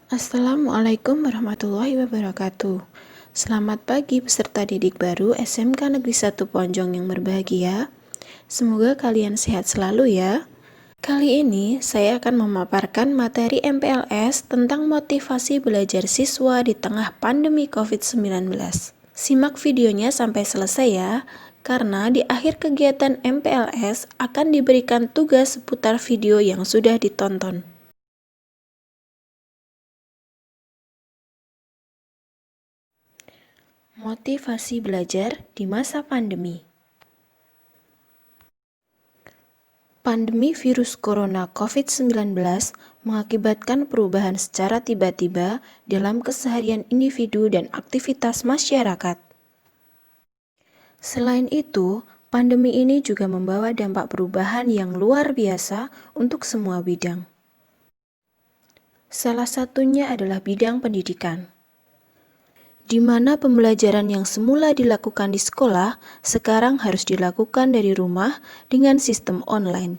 Assalamualaikum warahmatullahi wabarakatuh. Selamat pagi peserta didik baru SMK Negeri 1 Ponjong yang berbahagia. Semoga kalian sehat selalu ya. Kali ini saya akan memaparkan materi MPLS tentang motivasi belajar siswa di tengah pandemi COVID-19. Simak videonya sampai selesai ya, karena di akhir kegiatan MPLS akan diberikan tugas seputar video yang sudah ditonton. Motivasi belajar di masa pandemi. Pandemi virus corona COVID-19 mengakibatkan perubahan secara tiba-tiba dalam keseharian individu dan aktivitas masyarakat. Selain itu, pandemi ini juga membawa dampak perubahan yang luar biasa untuk semua bidang. Salah satunya adalah bidang pendidikan, di mana pembelajaran yang semula dilakukan di sekolah sekarang harus dilakukan dari rumah dengan sistem online.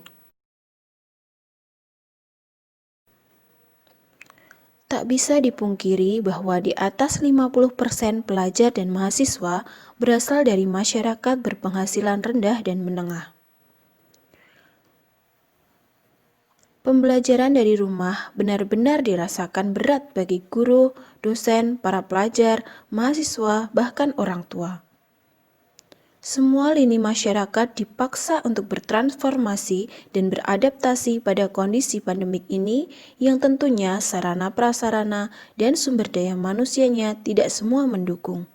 Tak bisa dipungkiri bahwa di atas 50% pelajar dan mahasiswa berasal dari masyarakat berpenghasilan rendah dan menengah. Pembelajaran dari rumah benar-benar dirasakan berat bagi guru, dosen, para pelajar, mahasiswa, bahkan orang tua. Semua lini masyarakat dipaksa untuk bertransformasi dan beradaptasi pada kondisi pandemik ini yang tentunya sarana prasarana dan sumber daya manusianya tidak semua mendukung.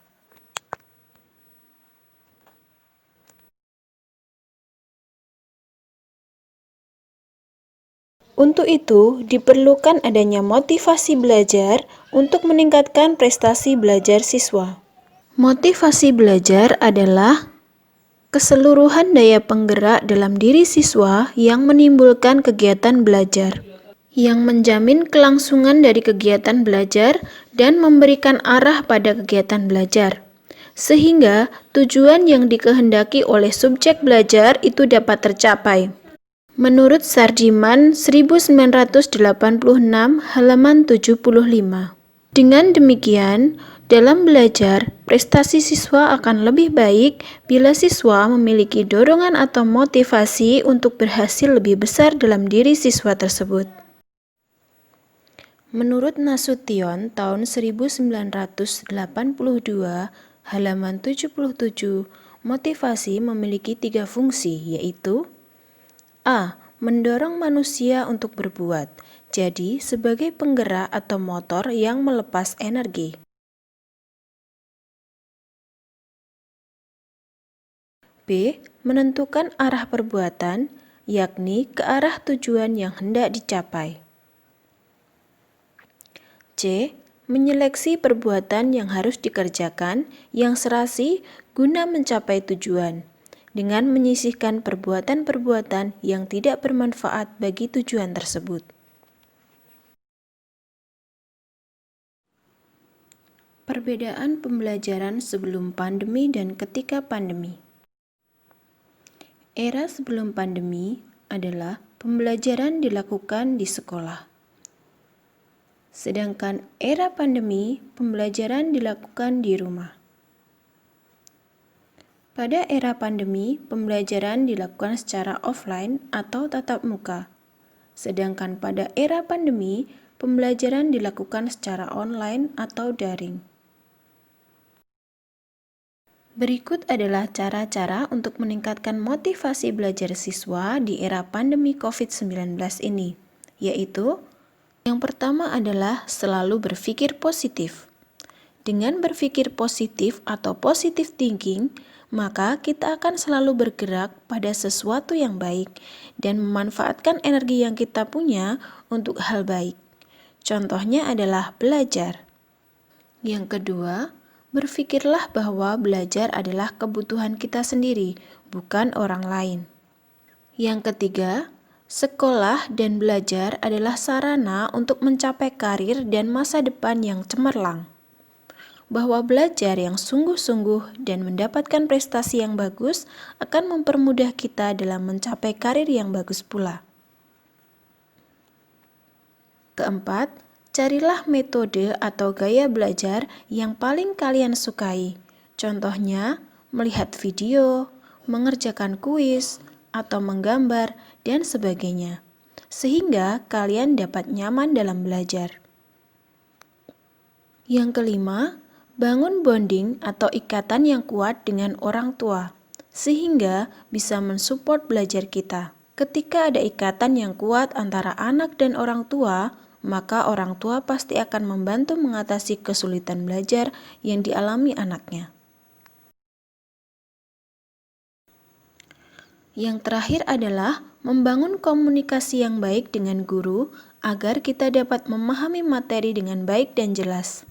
Untuk itu, diperlukan adanya motivasi belajar untuk meningkatkan prestasi belajar siswa. Motivasi belajar adalah keseluruhan daya penggerak dalam diri siswa yang menimbulkan kegiatan belajar, yang menjamin kelangsungan dari kegiatan belajar dan memberikan arah pada kegiatan belajar, sehingga tujuan yang dikehendaki oleh subjek belajar itu dapat tercapai. Menurut Sarjiman 1986 halaman 75. Dengan demikian, dalam belajar, prestasi siswa akan lebih baik bila siswa memiliki dorongan atau motivasi untuk berhasil lebih besar dalam diri siswa tersebut. Menurut Nasution tahun 1982 halaman 77, motivasi memiliki 3 fungsi, yaitu A. Mendorong manusia untuk berbuat, jadi sebagai penggerak atau motor yang melepas energi. B. Menentukan arah perbuatan, yakni ke arah tujuan yang hendak dicapai. C. Menyeleksi perbuatan yang harus dikerjakan yang serasi guna mencapai tujuan, dengan menyisihkan perbuatan-perbuatan yang tidak bermanfaat bagi tujuan tersebut. Perbedaan pembelajaran sebelum pandemi dan ketika pandemi. Era sebelum pandemi adalah pembelajaran dilakukan di sekolah. Sedangkan era pandemi, pembelajaran dilakukan di rumah. Pada era pandemi, pembelajaran dilakukan secara offline atau tatap muka. Sedangkan pada era pandemi, pembelajaran dilakukan secara online atau daring. Berikut adalah cara-cara untuk meningkatkan motivasi belajar siswa di era pandemi COVID-19 ini, yaitu yang pertama adalah selalu berpikir positif. Dengan berpikir positif atau positive thinking, maka kita akan selalu bergerak pada sesuatu yang baik dan memanfaatkan energi yang kita punya untuk hal baik. Contohnya adalah belajar. Yang kedua, berpikirlah bahwa belajar adalah kebutuhan kita sendiri, bukan orang lain. Yang ketiga, sekolah dan belajar adalah sarana untuk mencapai karir dan masa depan yang cemerlang. Bahwa belajar yang sungguh-sungguh dan mendapatkan prestasi yang bagus akan mempermudah kita dalam mencapai karir yang bagus pula. Keempat, Carilah metode atau gaya belajar yang paling kalian sukai. Contohnya, melihat video, mengerjakan kuis, atau menggambar, dan sebagainya. Sehingga kalian dapat nyaman dalam belajar. Yang kelima, bangun bonding atau ikatan yang kuat dengan orang tua, sehingga bisa mensupport belajar kita. Ketika ada ikatan yang kuat antara anak dan orang tua, maka orang tua pasti akan membantu mengatasi kesulitan belajar yang dialami anaknya. Yang terakhir adalah membangun komunikasi yang baik dengan guru agar kita dapat memahami materi dengan baik dan jelas.